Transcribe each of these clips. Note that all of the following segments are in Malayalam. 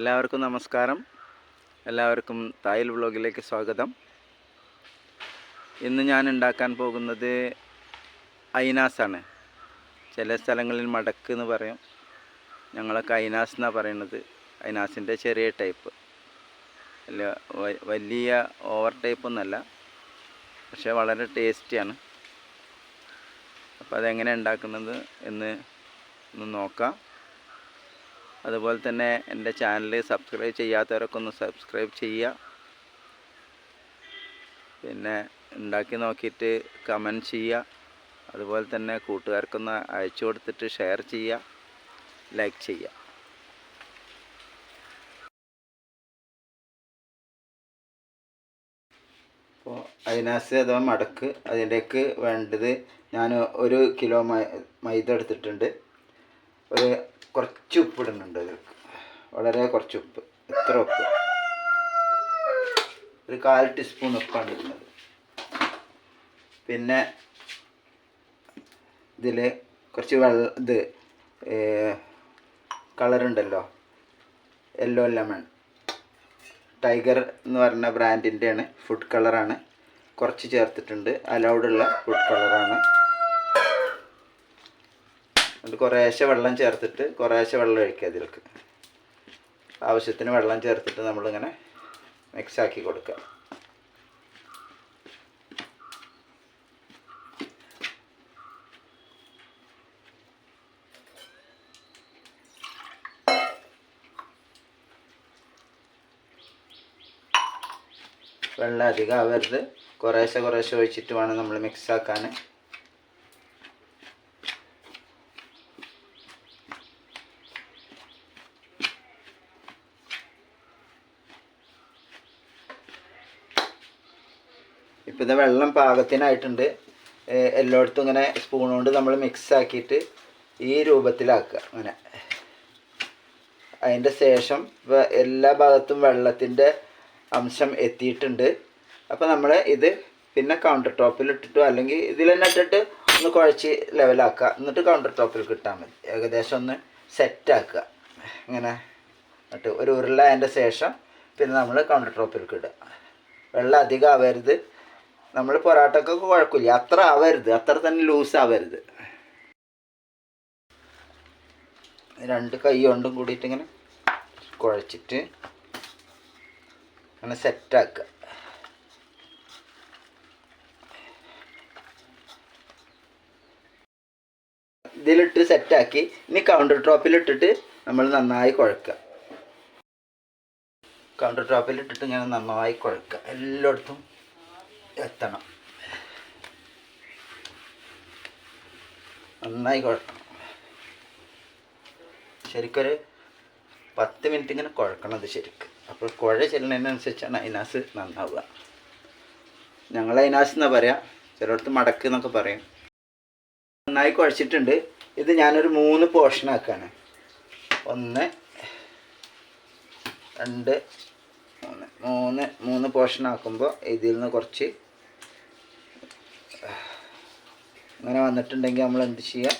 എല്ലാവർക്കും നമസ്കാരം. എല്ലാവർക്കും തായിൽ വ്ളോഗിലേക്ക് സ്വാഗതം. ഇന്ന് ഞാൻ ഉണ്ടാക്കാൻ പോകുന്നത് ഐനാസാണ്. ചില സ്ഥലങ്ങളിൽ മടക്ക് എന്ന് പറയും, ഞങ്ങളൊക്കെ ഐനാസ് എന്നാണ് പറയുന്നത്. ഐനാസിൻ്റെ ചെറിയ ടൈപ്പ് അല്ല, വലിയ ഓവർ ടൈപ്പൊന്നുമല്ല, പക്ഷേ വളരെ ടേസ്റ്റിയാണ്. അപ്പോൾ അതെങ്ങനെ ഉണ്ടാക്കുന്നത് എന്ന് ഒന്ന് നോക്കാം. അതുപോലെ തന്നെ എൻ്റെ ചാനൽ സബ്സ്ക്രൈബ് ചെയ്യാത്തവരൊക്കെ ഒന്ന് സബ്സ്ക്രൈബ് ചെയ്യുക. പിന്നെ ഉണ്ടാക്കി നോക്കിയിട്ട് കമൻറ്റ് ചെയ്യുക. അതുപോലെ തന്നെ കൂട്ടുകാർക്കൊന്ന് അയച്ചു കൊടുത്തിട്ട് ഷെയർ ചെയ്യുക, ലൈക്ക് ചെയ്യുക. അപ്പോൾ ഐനാസ് അഥവാ മടക്ക്, അതിലേക്ക് വേണ്ടത് ഞാൻ 1 കിലോ മൈദ എടുത്തിട്ടുണ്ട്. കുറച്ച് ഉപ്പ് ഇടുന്നുണ്ട് അതിലേക്ക്, വളരെ കുറച്ച് ഉപ്പ്. എത്ര ഉപ്പ്? 1/4 ടീസ്പൂൺ ഉപ്പാണ് ഇടുന്നത്. പിന്നെ ഇതിൽ കുറച്ച് കളറുണ്ടല്ലോ, യെല്ലോ ലെമൺ, ടൈഗർ എന്ന് പറഞ്ഞ ബ്രാൻഡിൻ്റെയാണ്, ഫുഡ് കളറാണ്. കുറച്ച് ചേർത്തിട്ടുണ്ട്, അലൗഡുള്ള ഫുഡ് കളറാണ്. അത് കുറേശ്ശെ വെള്ളം ചേർത്തിട്ട്, കുറേശ്ശെ വെള്ളം ഒഴിക്കുക. അതിലേക്ക് ആവശ്യത്തിന് വെള്ളം ചേർത്തിട്ട് നമ്മളിങ്ങനെ മിക്സാക്കി കൊടുക്കുക. വെള്ളം അധികം ആവരുത്, കുറേശ്ശെ കുറേശ്ശെ ഒഴിച്ചിട്ട് വേണം നമ്മൾ മിക്സാക്കാൻ. ഇപ്പോൾ ഇത് വെള്ളം പാകത്തിനായിട്ടുണ്ട്. എല്ലായിടത്തും ഇങ്ങനെ സ്പൂൺ കൊണ്ട് നമ്മൾ മിക്സ് ആക്കിയിട്ട് ഈ രൂപത്തിലാക്കുക. അങ്ങനെ അതിൻ്റെ ശേഷം എല്ലാ ഭാഗത്തും വെള്ളത്തിൻ്റെ അംശം എത്തിയിട്ടുണ്ട്. അപ്പോൾ നമ്മൾ ഇത് പിന്നെ കൗണ്ടർ ടോപ്പിൽ ഇട്ടിട്ടോ അല്ലെങ്കിൽ ഇതിൽ തന്നെ ഇട്ടിട്ട് ഒന്ന് കുഴച്ച് ലെവലാക്കുക. എന്നിട്ട് കൗണ്ടർ ടോപ്പിൽ ഇട്ടാൽ മതി. ഏകദേശം ഒന്ന് സെറ്റാക്കുക. ഇങ്ങനെ എന്നിട്ട് ഒരു ഉരുളതിൻ്റെ ശേഷം പിന്നെ നമ്മൾ കൗണ്ടർ ടോപ്പിലേക്ക് ഇടുക. വെള്ളം അധികം ആവരുത്. നമ്മൾ പൊറാട്ടക്കൊക്കെ കുഴക്കില്ല, അത്ര ആവരുത്, അത്ര തന്നെ ലൂസ് ആവരുത്. 2 കൈ കൊണ്ടും കൂടിയിട്ട് ഇങ്ങനെ കുഴച്ചിട്ട് അങ്ങനെ സെറ്റാക്കുക. ഇതിലിട്ട് സെറ്റാക്കി ഇനി കൗണ്ടർ ടോപ്പിലിട്ടിട്ട് നമ്മൾ നന്നായി കുഴക്കുക. കൗണ്ടർ ടോപ്പിലിട്ടിട്ട് ഇങ്ങനെ നന്നായി കുഴക്കുക. എല്ലായിടത്തും എത്തണം, നന്നായി കുഴക്കണം. ശരിക്കൊരു 10 മിനിറ്റ് ഇങ്ങനെ കുഴക്കണത് ശരിക്ക്. അപ്പോൾ കുഴ ചെല്ലുന്നതിനനുസരിച്ചാണ് ഐനാസ് നന്നാവുക. ഞങ്ങൾ ഐനാസ് എന്നാണ് പറയുക, ചിലയിടത്ത് മടക്ക് എന്നൊക്കെ പറയും. നന്നായി കുഴച്ചിട്ടുണ്ട്. ഇത് ഞാനൊരു 3 പോർഷനാക്കാണ്. 1 2 3 പോർഷനാക്കുമ്പോൾ ഇതിൽ നിന്ന് കുറച്ച് ഇങ്ങനെ വന്നിട്ടുണ്ടെങ്കിൽ നമ്മൾ എന്ത് ചെയ്യുക,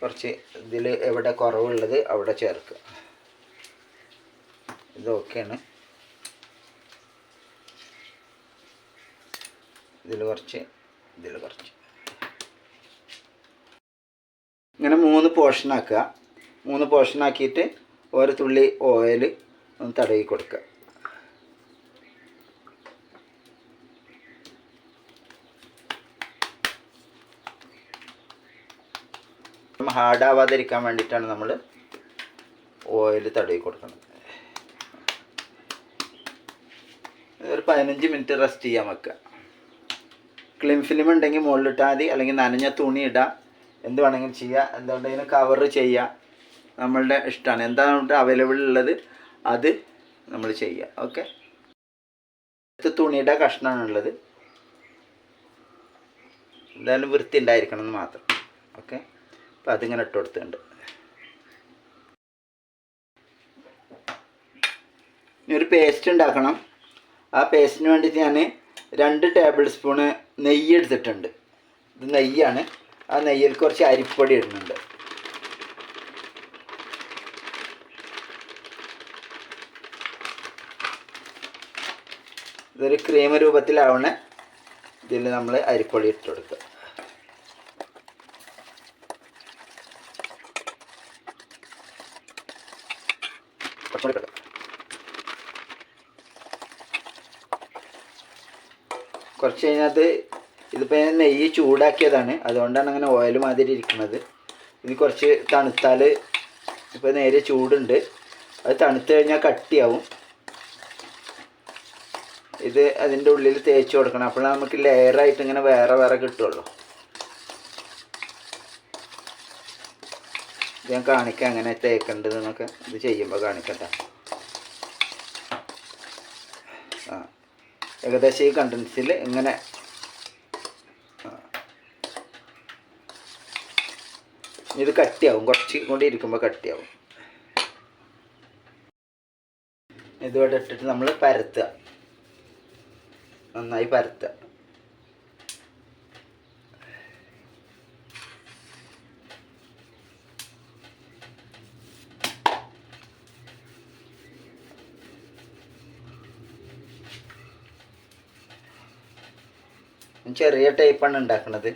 കുറച്ച് ഇതിൽ എവിടെ കുറവുള്ളത് അവിടെ ചേർക്കുക. ഇതൊക്കെയാണ്. ഇതിൽ കുറച്ച്, ഇതിൽ കുറച്ച്, ഇങ്ങനെ 3 പോർഷനാക്കുക. 3 പോർഷനാക്കിയിട്ട് ഓരോ തുള്ളി ഓയിൽ ഒന്ന് തടവി കൊടുക്കുക. ഹാർഡാവാതിരിക്കാൻ വേണ്ടിയിട്ടാണ് നമ്മൾ ഓയിൽ തടവി കൊടുക്കുന്നത്. ഒരു 15 മിനിറ്റ് റെസ്റ്റ് ചെയ്യാൻ വെക്കുക. ക്ലിം ഫിലിം ഉണ്ടെങ്കിൽ മുകളിലിട്ടാൽ മതി, അല്ലെങ്കിൽ നനഞ്ഞ തുണി ഇടാം, എന്ത് വേണമെങ്കിലും ചെയ്യുക. എന്തുകൊണ്ടെങ്കിലും കവർ ചെയ്യുക, നമ്മളുടെ ഇഷ്ടമാണ്. എന്താണ് അവൈലബിൾ ഉള്ളത് അത് നമ്മൾ ചെയ്യുക. ഓക്കെ, തുണിയുടെ കഷ്ണമാണുള്ളത്, എന്തായാലും വൃത്തി ഉണ്ടായിരിക്കണം എന്ന് മാത്രം. ഓക്കെ, അപ്പോൾ അതിങ്ങനെ ഇട്ട് കൊടുത്തിട്ടുണ്ട്. ഇനി ഒരു പേസ്റ്റ് ഉണ്ടാക്കണം. ആ പേസ്റ്റിന് വേണ്ടിയിട്ട് ഞാൻ 2 ടേബിൾ സ്പൂണ് നെയ്യ് എടുത്തിട്ടുണ്ട്. ഇത് നെയ്യാണ്. ആ നെയ്യിൽ കുറച്ച് അരിപ്പൊടി ഇടുന്നുണ്ട്. ഇതൊരു ക്രീം രൂപത്തിലാവണ ഇതിൽ നമ്മൾ അരിപ്പൊടി ഇട്ട് കൊടുക്കുക. കുറച്ച് കഴിഞ്ഞാൽ ഇതിപ്പോൾ ഞാൻ നെയ്യ് ചൂടാക്കിയതാണ്, അതുകൊണ്ടാണ് അങ്ങനെ ഓയിൽ മാതിരി ഇരിക്കുന്നത്. ഇനി കുറച്ച് തണുത്താൽ, ഇപ്പോൾ നേരെ ചൂടുണ്ട്, അത് തണുത്ത് കഴിഞ്ഞാൽ കട്ടിയാവും. ഇത് അതിൻ്റെ ഉള്ളിൽ തേച്ച് കൊടുക്കണം, അപ്പോഴാണ് നമുക്ക് ലെയറായിട്ട് ഇങ്ങനെ വേറെ വേറെ കിട്ടുള്ളൂ. ഇത് ഞാൻ കാണിക്കാം എങ്ങനെ തേക്കേണ്ടതെന്നൊക്കെ, ഇത് ചെയ്യുമ്പോൾ കാണിക്കട്ടെ. ഏകദേശം ഈ കണ്ടൻസിൽ ഇങ്ങനെ ഇത് കട്ടിയാവും, കുറച്ച് കൂടി ഇരിക്കുമ്പോൾ കട്ടിയാവും. ഇതിവിടെ ഇട്ടിട്ട് നമ്മൾ പരത്തുക, നന്നായി പരത്തുക. ചെറിയ ടൈപ്പാണ് ഉണ്ടാക്കുന്നത്.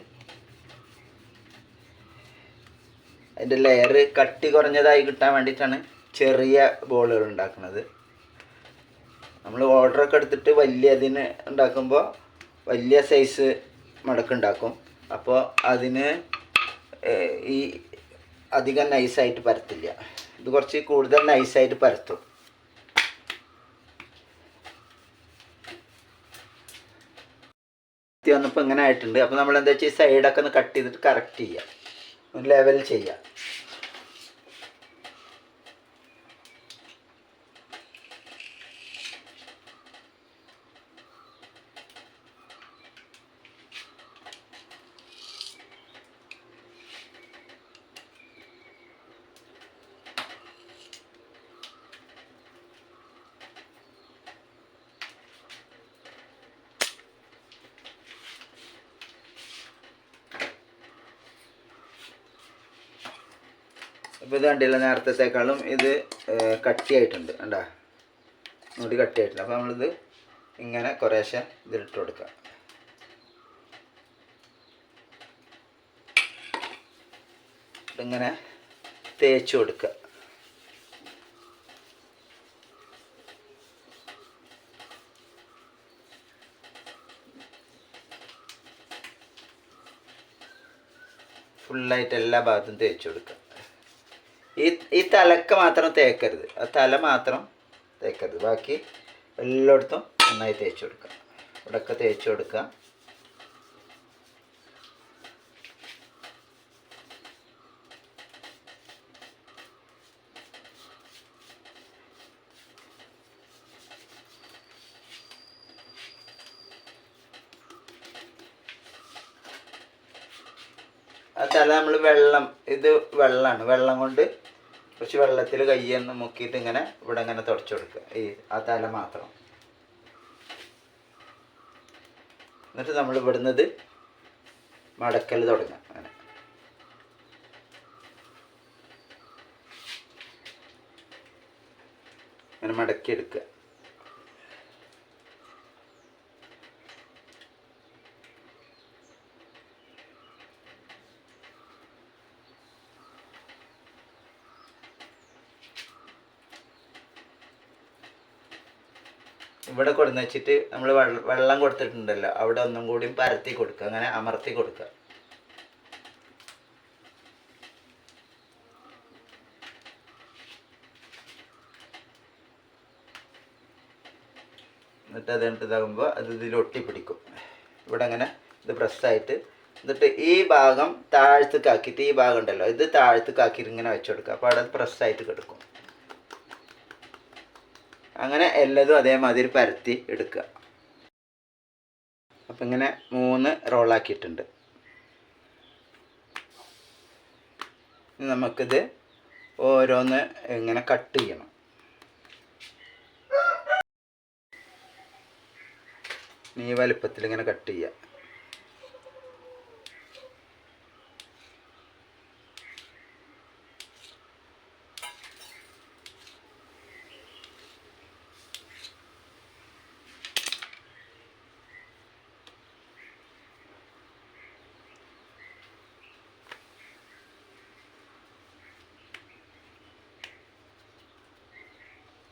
അതിൻ്റെ ലെയർ കട്ടി കുറഞ്ഞതായി കിട്ടാൻ വേണ്ടിയിട്ടാണ് ചെറിയ ബോളുകൾ ഉണ്ടാക്കുന്നത്. നമ്മൾ ഓർഡറൊക്കെ എടുത്തിട്ട് വലിയ അതിന് ഉണ്ടാക്കുമ്പോൾ വലിയ സൈസ് മടക്കുണ്ടാക്കും. അപ്പോൾ അതിന് ഈ അധികം നൈസായിട്ട് പരത്തില്ല. ഇത് കുറച്ച് കൂടുതൽ നൈസായിട്ട് പരത്തും. വന്നപ്പോൾ ഇങ്ങനെ ആയിട്ടുണ്ട്. അപ്പോൾ നമ്മൾ എന്താ വെച്ചാൽ ഈ സൈഡൊക്കെ ഒന്ന് കട്ട് ചെയ്തിട്ട് കറക്റ്റ് ചെയ്യുക, ഒന്ന് ലെവൽ ചെയ്യുക. അപ്പോൾ ഇത് കണ്ടില്ല, നേരത്തേക്കാളും ഇത് കട്ടിയായിട്ടുണ്ട്, കണ്ടാ, മുടി കട്ടിയായിട്ടുണ്ട്. അപ്പോൾ നമ്മളിത് ഇങ്ങനെ കുറേശ്ശെ ഇതിലിട്ട് കൊടുക്കുക. ഇങ്ങനെ തേച്ച് കൊടുക്കുക. ഫുള്ളായിട്ട് എല്ലാ ഭാഗത്തും തേച്ച് കൊടുക്കുക. ഈ തലക്ക് മാത്രം തേക്കരുത്, ആ തല മാത്രം തേക്കരുത്, ബാക്കി എല്ലായിടത്തും നന്നായി തേച്ച് കൊടുക്കുക. ഇവിടെയൊക്കെ തേച്ച് കൊടുക്കുക. ആ തല നമ്മൾ ഇത് വെള്ളമാണ്, വെള്ളം കൊണ്ട് കുറച്ച് വെള്ളത്തിൽ കയ്യൊന്ന് മുക്കിയിട്ട് ഇങ്ങനെ ഇവിടെ ഇങ്ങനെ തുടച്ചു കൊടുക്കുക, ആ തല മാത്രം. എന്നിട്ട് നമ്മൾ ഇവിടുന്നത് മടക്കൽ തുടങ്ങുക. അങ്ങനെ മടക്കിയെടുക്കുക. ഇവിടെ കൊടുന്ന് വെച്ചിട്ട് നമ്മൾ വെള്ളം കൊടുത്തിട്ടുണ്ടല്ലോ, അവിടെ ഒന്നും കൂടി പരത്തി കൊടുക്കുക, അങ്ങനെ അമർത്തി കൊടുക്കുക. എന്നിട്ട് അത് ഇതാകുമ്പോൾ അത് ഇതിൽ ഒട്ടിപ്പിടിക്കും. ഇവിടെ അങ്ങനെ ഇത് പ്രസ്സായിട്ട്, എന്നിട്ട് ഈ ഭാഗം താഴ്ത്തേക്കാക്കിയിട്ട്, ഈ ഭാഗം ഉണ്ടല്ലോ ഇത് താഴ്ത്തേക്കാക്കിയിട്ട് ഇങ്ങനെ വെച്ച് കൊടുക്കുക. അപ്പോൾ അവിടെ പ്രസ്സായിട്ട് കിടക്കും. അങ്ങനെ എല്ലാതും അതേമാതിരി പരത്തി എടുക്കുക. അപ്പം ഇങ്ങനെ 3 റോളാക്കിയിട്ടുണ്ട്. നമുക്കിത് ഓരോന്ന് ഇങ്ങനെ കട്ട് ചെയ്യണം. ഈ വലുപ്പത്തിൽ ഇങ്ങനെ കട്ട് ചെയ്യുക.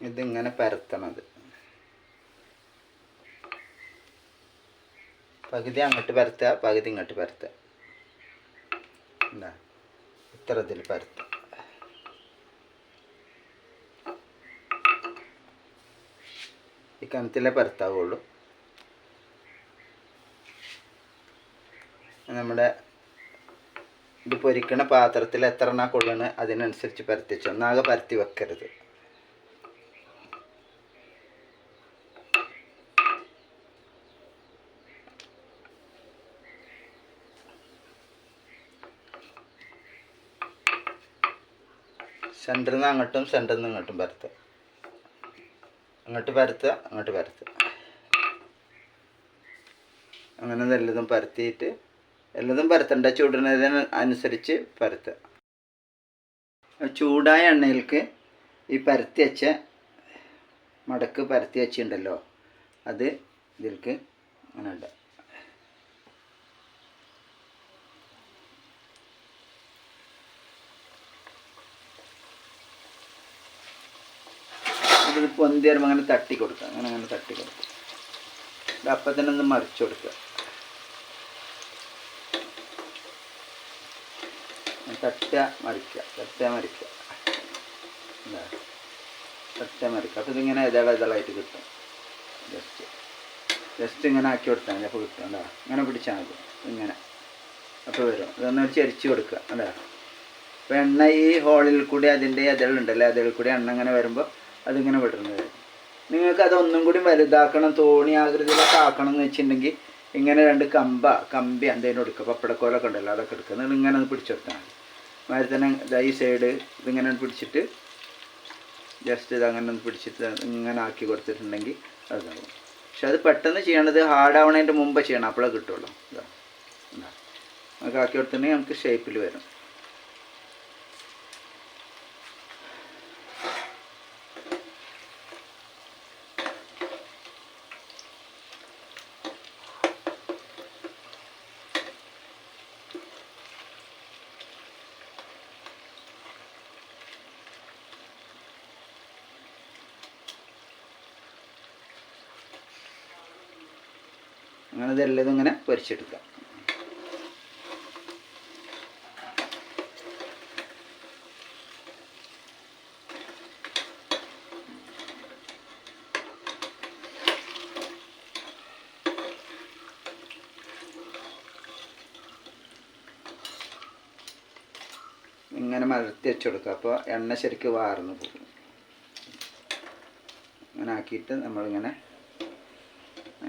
ഇതിങ്ങനെ പരത്തണത്. പകുതി അങ്ങോട്ട് പരത്തുക, പകുതി ഇങ്ങോട്ട് പരത്തുക. എന്താ ഇത്ര ഇതിൽ പരത്തുക. ഈ കനത്തിലേ പരത്താവുള്ളൂ. നമ്മുടെ ഇത് പൊരിക്കണ പാത്രത്തിൽ എത്ര എണ്ണ കൊള്ളണ് അതിനനുസരിച്ച് പരത്തി വെച്ചു. ഒന്നാകെ പരത്തി വെക്കരുത്. സെൻറ്ററിൽ നിന്ന് അങ്ങോട്ടും സെൻറ്ററിൽ നിന്ന് ഇങ്ങോട്ടും പരത്തുക. അങ്ങോട്ട് പരത്തുക, അങ്ങോട്ട് പരത്തുക. അങ്ങനെ എല്ലതും പരത്തിയിട്ട്, എല്ലതും പരത്തേണ്ട, ചൂടുന്നതിന് അനുസരിച്ച് പരത്തുക. ചൂടായ എണ്ണയിലേക്ക് ഈ പരത്തി വെച്ച മടക്ക് പരത്തി വെച്ചിട്ടുണ്ടല്ലോ അത് ഇതിലേക്ക് അങ്ങനെ ഇടുക. ഇത് പൊന്തി വരുമ്പോൾ അങ്ങനെ തട്ടി കൊടുക്കുക. അങ്ങനെ തട്ടി കൊടുക്കുക. അപ്പം തന്നെ ഒന്ന് മറിച്ച് കൊടുക്കുക. തട്ടുക, മറിക്കുക, തട്ടുക, മറിക്കുക. എന്താ തട്ടുക, മറിക്കുക. അപ്പോൾ ഇതിങ്ങനെ ഇതളായിട്ട് കിട്ടും. ജസ്റ്റ് ഇങ്ങനെ ആക്കി കൊടുത്താൽ മതി. അപ്പോൾ കിട്ടും. എന്താ ഇങ്ങനെ പിടിച്ചാൽ മതി. ഇങ്ങനെ അപ്പോൾ വരും. ഇതൊന്ന് ചരിച്ച് കൊടുക്കുക. എന്താ അപ്പോൾ എണ്ണ ഈ ഹോളിൽ കൂടി അതിൻ്റെ ഇതളുണ്ടല്ലോ, അതിൽ കൂടി എണ്ണ ഇങ്ങനെ വരുമ്പോൾ അതിങ്ങനെ വിടുന്നത്. നിങ്ങൾക്ക് അതൊന്നും കൂടി വലുതാക്കണം, തോണി ആകൃതിയിലൊക്കെ ആക്കണം എന്ന് വെച്ചിട്ടുണ്ടെങ്കിൽ ഇങ്ങനെ 2 കമ്പി എന്തെങ്കിലും എടുക്കുക. പപ്പടക്കോലൊക്കെ ഉണ്ടല്ലോ അതൊക്കെ എടുക്കുക. എന്നിട്ട് ഇങ്ങനെ ഒന്ന് പിടിച്ചു കൊടുത്താൽ മതി. അതുമാതിരി തന്നെ ഈ സൈഡ് ഇതിങ്ങനെ പിടിച്ചിട്ട് ജസ്റ്റ് ഇത് ഒന്ന് പിടിച്ചിട്ട് ഇങ്ങനെ ആക്കി കൊടുത്തിട്ടുണ്ടെങ്കിൽ അതാവും. പക്ഷെ അത് പെട്ടെന്ന് ചെയ്യണത് ഹാർഡാവണതിൻ്റെ മുമ്പ് ചെയ്യണം. അപ്പോഴേ കിട്ടുള്ളൂ. ഇതാ നമുക്ക് ആക്കി കൊടുത്തിട്ടുണ്ടെങ്കിൽ നമുക്ക് ഷേപ്പിൽ വരും. അങ്ങനെ ഇതെല്ലാം ഇങ്ങനെ പൊരിച്ചെടുക്കാം. ഇങ്ങനെ മലർത്തി വെച്ച് കൊടുക്കുക. അപ്പോൾ എണ്ണ ശരിക്കും വാർന്നു പോകും. ഇങ്ങനെ ആക്കിയിട്ട് നമ്മളിങ്ങനെ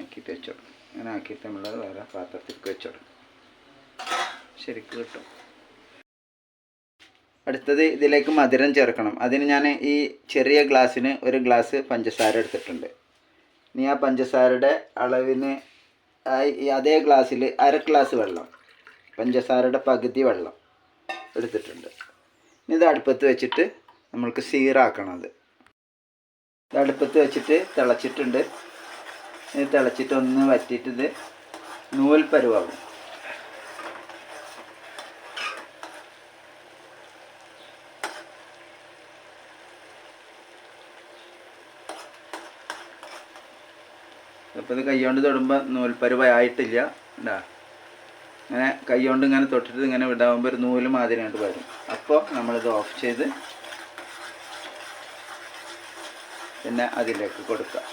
ആക്കിയിട്ട് വെച്ച് കൊടുക്കും. ഇങ്ങനെ ആക്കിയിട്ട് നമ്മളത് വേറെ പാത്രത്തിലേക്ക് വെച്ച് കൊടുക്കും. ശരിക്കും കിട്ടും. അടുത്തത് ഇതിലേക്ക് മധുരം ചേർക്കണം. അതിന് ഞാൻ ഈ ചെറിയ ഗ്ലാസ്സിന് 1 ഗ്ലാസ് പഞ്ചസാര എടുത്തിട്ടുണ്ട്. ഇനി ആ പഞ്ചസാരയുടെ അളവിന് അതേ ഗ്ലാസ്സിൽ 1/2 ഗ്ലാസ് വെള്ളം, പഞ്ചസാരയുടെ പകുതി വെള്ളം എടുത്തിട്ടുണ്ട്. ഇനി ഇത് അടുപ്പത്ത് വെച്ചിട്ട് നമ്മൾക്ക് സീറാക്കണം. ഇത് അടുപ്പത്ത് വെച്ചിട്ട് തിളച്ചിട്ടുണ്ട്. ഇത് തിളച്ചിട്ട് ഒന്ന് വറ്റിയിട്ട് ഇത് നൂൽ പരുവാകും. അപ്പോൾ ഇത് കൈകൊണ്ട് തൊടുമ്പോൾ നൂൽപ്പരുവായിട്ടില്ല. ഉണ്ടാ അങ്ങനെ കൈകൊണ്ട് ഇങ്ങനെ തൊട്ടിട്ട് ഇങ്ങനെ വിടാകുമ്പോൾ ഒരു നൂല് മാതിരി ആയിട്ട് വരും. അപ്പോൾ നമ്മളിത് ഓഫ് ചെയ്ത് പിന്നെ അതിലേക്ക് കൊടുക്കുക.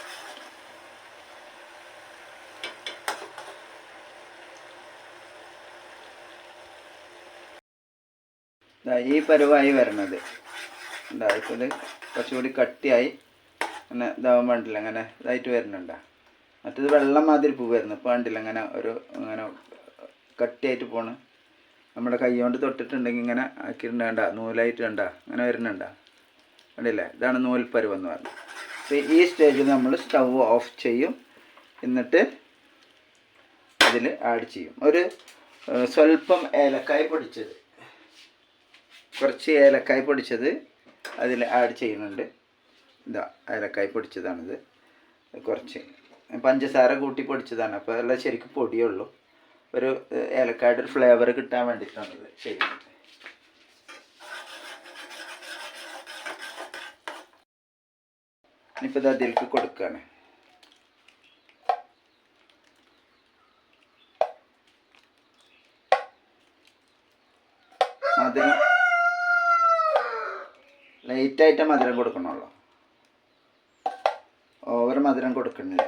ഈ പരുവായി വരണത് ഉണ്ടാ. ഇപ്പോൾ ഇത് കുറച്ചുകൂടി കട്ടിയായി അങ്ങനെ ഇതാവാൻ വേണ്ടില്ല, അങ്ങനെ ഇതായിട്ട് വരുന്നുണ്ടാ. മറ്റേത് വെള്ളം മാതിരി പൂ വരുന്നു. ഇപ്പോൾ കണ്ടില്ല അങ്ങനെ അങ്ങനെ കട്ടിയായിട്ട് പോണ്. നമ്മുടെ കൈ കൊണ്ട് തൊട്ടിട്ടുണ്ടെങ്കിൽ ഇങ്ങനെ ആക്കിയിട്ടുണ്ട നൂലായിട്ട് കണ്ട അങ്ങനെ വരുന്നുണ്ട. കണ്ടില്ലേ, ഇതാണ് നൂൽപ്പരുവെന്ന് പറഞ്ഞത്. അപ്പോൾ ഈ സ്റ്റേജിൽ നമ്മൾ സ്റ്റൗ ഓഫ് ചെയ്യും. എന്നിട്ട് അതിൽ ആഡ് ചെയ്യും ഒരു സ്വല്പം ഏലക്കായ പൊടിച്ചത്, കുറച്ച് ഏലക്കായ പൊടിച്ചത് അതിൽ ആഡ് ചെയ്യുന്നുണ്ട്. ഇതാ ഏലക്കായ പൊടിച്ചതാണിത്. കുറച്ച് പഞ്ചസാര കൂട്ടി പൊടിച്ചതാണ്. അപ്പോൾ അതെല്ലാം ശരിക്കും പൊടിയുള്ളൂ. ഒരു ഏലക്കായുടെ ഒരു ഫ്ലേവർ കിട്ടാൻ വേണ്ടിയിട്ടാണിത് ചെയ്യുന്നത്. ഇനിയിപ്പോൾ ഇത് അതിലേക്ക് കൊടുക്കുകയാണ്. മധുരം ലൈറ്റായിട്ട് മധുരം കൊടുക്കണുള്ളൂ, ഓവർ മധുരം കൊടുക്കണില്ല.